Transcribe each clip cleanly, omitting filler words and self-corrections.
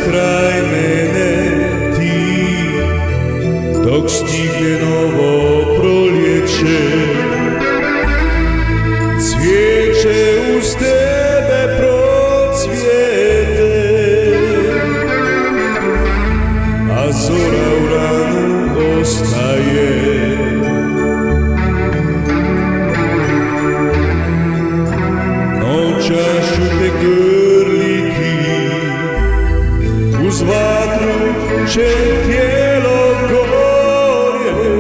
kraj mene ti, dok stigne novo proljeće. Cvijeće uz tebe procvijete, a zora u ranu ostaje. Noćas ću te grliti, uz vatru će tijelo gorjeti.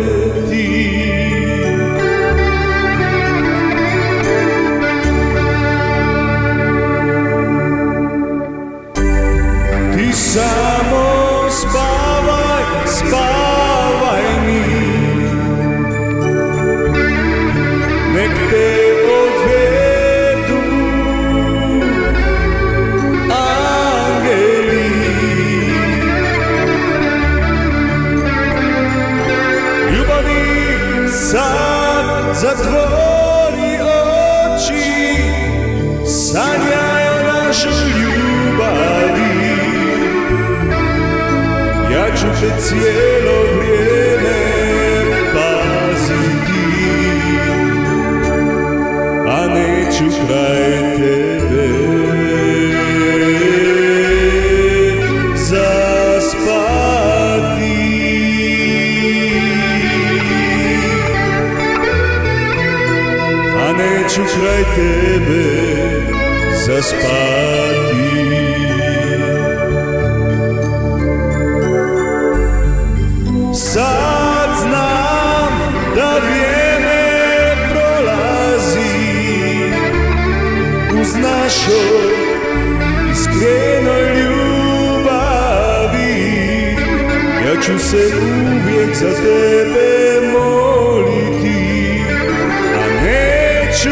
Ti samo spavaj, spavaj mi, nek te odvedu angeli. Ljubavi, sad zatvori oči, sanjaj o našoj ljubavi. Ja ću te cijelo vrijeme paziti, a neću kraj tebe zaspati. A neću kraj tebe zaspati. Sad znam da vrijeme prolazi, uz našoj iskrenoj ljubavi. Ja ću se uvijek za tebe moliti, a neću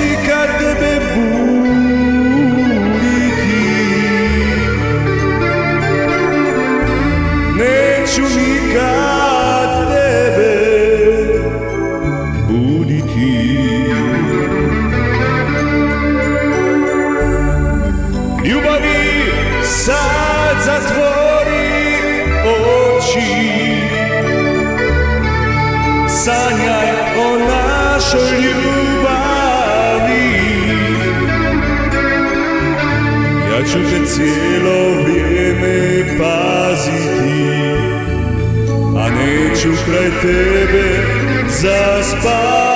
nikad tebe buditi. Neću nikad tebe buditi. Ljubavi, sad zatvori oči, sanjaj o našoj ljubavi. Ja ću te cijelo vrijeme paziti, a neću kraj tebe zaspati.